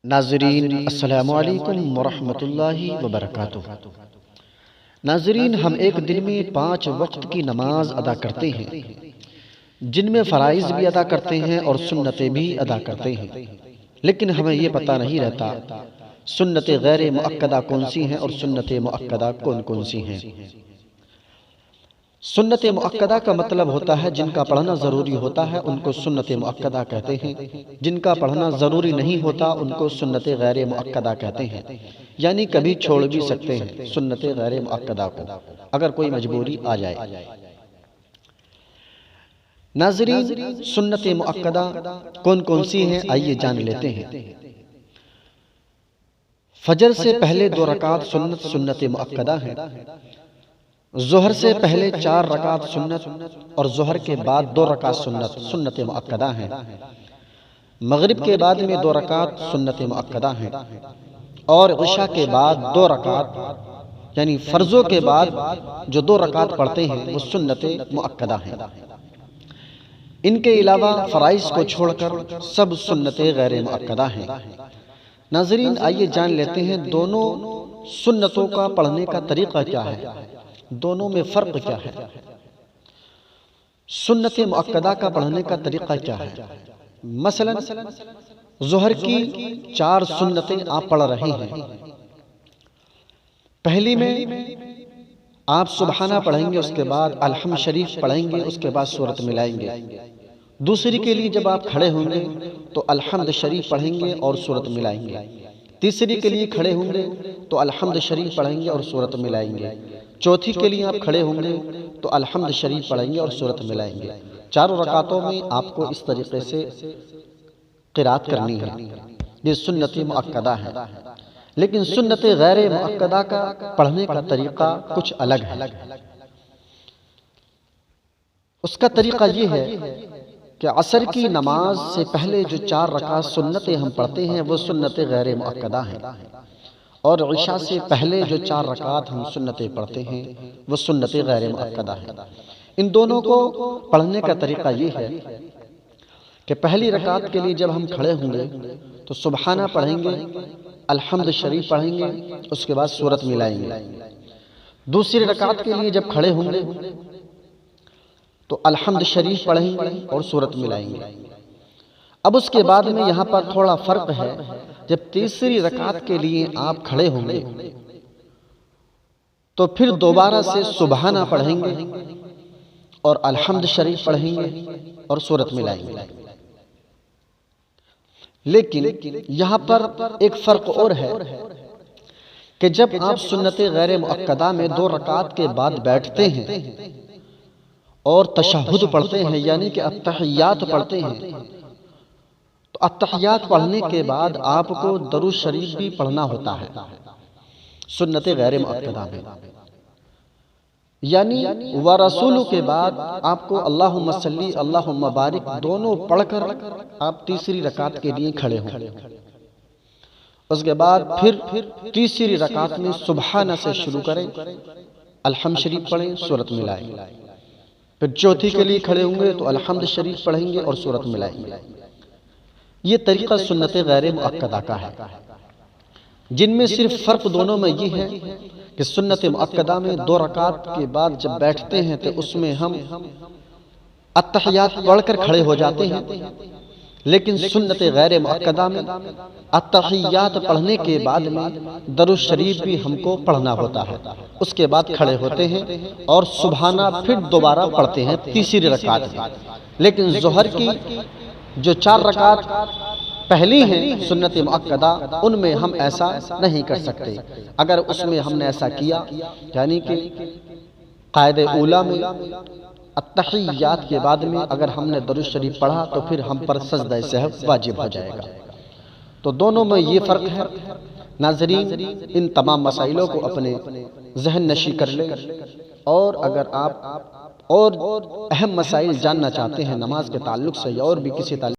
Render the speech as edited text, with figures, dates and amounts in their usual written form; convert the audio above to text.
ناظرین السلام علیکم ورحمۃ اللہ وبرکاتہ۔ ناظرین، ہم ایک دن میں 5 وقت کی نماز ادا کرتے ہیں، جن میں فرائض بھی ادا کرتے ہیں اور سنتیں بھی ادا کرتے ہیں، لیکن ہمیں یہ پتہ نہیں رہتا سنت غیر مؤکدہ کون سی ہیں اور سنت مؤکدہ کون کون سی ہیں۔ سنت مؤکدہ کا مطلب ہوتا ہے جن کا پڑھنا ضروری ہوتا ہے ان کو سنت مؤکدہ کہتے ہیں، جن کا پڑھنا ضروری نہیں ہوتا ان کو سنت غیر مؤکدہ کہتے ہیں، یعنی کبھی چھوڑ بھی سکتے ہیں سنت غیر مؤکدہ کو اگر کوئی مجبوری آ جائے۔ ناظرین، سنت مؤکدہ کون کون سی ہیں آئیے جان لیتے ہیں۔ فجر سے پہلے 2 رکعت سنت مؤکدہ ہیں، ظہر سے پہلے 4 رکعت سنت اور ظہر کے بعد 2 رکعت سنت مؤکدہ ہیں، مغرب کے بعد میں 2 رکعت سنت مؤکدہ ہیں، اور عشاء کے بعد 2 رکعت یعنی فرضوں کے بعد جو 2 رکعت پڑھتے ہیں وہ سنت مؤکدہ ہیں۔ ان کے علاوہ فرائض کو چھوڑ کر سب سنت غیر مؤکدہ ہیں۔ ناظرین، آئیے جان لیتے ہیں دونوں سنتوں کا پڑھنے کا طریقہ کیا ہے، دونوں میں فرق کیا ہے۔ سنت مؤکدہ کا پڑھنے کا طریقہ کیا ہے؟ مثلا ظہر کی 4 سنتیں آپ پڑھ رہے ہیں، پہلی میں آپ سبحانہ پڑھیں گے، اس کے بعد الحمد شریف پڑھیں گے، اس کے بعد سورت ملائیں گے۔ دوسری کے لیے جب آپ کھڑے ہوں گے تو الحمد شریف پڑھیں گے اور سورت ملائیں گے۔ تیسری کے لیے کھڑے ہوں گے تو الحمد شریف پڑھیں گے اور سورت ملائیں گے۔ چوتھی کے لیے آپ کھڑے ہوں گے تو الحمد شریف پڑھیں گے اور سورت ملائیں گے۔ 4 رکعتوں میں آپ کو اس طریقے سے قرات کرنی ہے۔ یہ سنت مؤکدہ ہے، لیکن سنت غیر مؤکدہ کا پڑھنے کا طریقہ کچھ الگ ہے۔ اس کا طریقہ یہ ہے کہ عصر کی نماز سے پہلے جو 4 رکعت سنتیں ہم پڑھتے ہیں وہ سنت غیر مؤکدہ ہیں، اور عشاء سے پہلے جو 4 رکعت ہم سنتیں پڑھتے ہیں وہ سنت غیر مؤکدہ ہیں۔ ان دونوں کو پڑھنے کا طریقہ یہ ہے کہ پہلی رکعت کے لیے جب ہم کھڑے ہوں گے تو سبحانہ پڑھیں گے، الحمد شریف پڑھیں گے، اس کے بعد سورت ملائیں گے۔ دوسری رکعت کے لیے جب کھڑے ہوں گے تو الحمد شریف پڑھیں گے اور سورت ملائیں گے۔ اب اس کے بعد میں یہاں پر تھوڑا فرق ہے، جب تیسری رکعت کے لیے آپ کھڑے ہوں گے تو پھر دوبارہ سے سبحانہ پڑھیں گے اور الحمد شریف پڑھیں گے اور سورت ملائیں گے۔ لیکن یہاں پر ایک فرق اور ہے کہ جب آپ سنت غیر مؤکدہ میں 2 رکعت کے بعد بیٹھتے ہیں اور تشہد پڑھتے ہیں یعنی کہ التحیات پڑھتے ہیں، تو التحیات پڑھنے کے بعد آپ کو درود شریف بھی پڑھنا ہوتا ہے سنت غیر مؤکدہ میں، یعنی ورسول کے بعد آپ کو اللہم صلی اللہم بارک دونوں پڑھ کر آپ تیسری رکعت کے لیے کھڑے ہوں۔ اس کے بعد پھر تیسری رکعت میں سبحانہ سے شروع کریں، الحمد شریف پڑھیں، سورت ملائیں۔ پھر چوتھی کے لیے کھڑے ہوں گے تو الحمد شریف پڑھیں گے اور سورت ملائیں گے۔ یہ طریقہ سنت غیر مؤکدہ کا ہے، جن میں صرف فرق دونوں میں یہ ہے کہ سنت مؤکدہ میں 2 رکعت کے بعد جب بیٹھتے ہیں تو اس میں ہم التحیات پڑھ کر کھڑے ہو جاتے ہیں، لیکن سنت غیر مؤکدہ میں التحیات پڑھنے کے بعد میں درود شریف بھی ہم کو پڑھنا ہوتا ہے۔ اس کے بعد کھڑے ہوتے ہیں اور سبحانہ پھر دوبارہ پڑھتے ہیں تیسری رکعت میں۔ لیکن ظہر کی جو 4 رکعت پہلی ہیں سنت مؤکدہ ان میں ہم ایسا نہیں کر سکتے۔ اگر اس میں ہم نے ایسا کیا یعنی کہ قاعدہ اولیٰ میں التحیات کے بعد میں اگر ہم نے درود شریف پڑھا تو پھر ہم پر سجدہ سہو واجب ہو جائے گا۔ تو دونوں میں یہ فرق ہے۔ ناظرین، ان تمام مسائلوں کو اپنے ذہن نشی کر لیں، اور اگر آپ اور اہم مسائل جاننا چاہتے ہیں نماز کے تعلق سے یا اور بھی کسی تعلق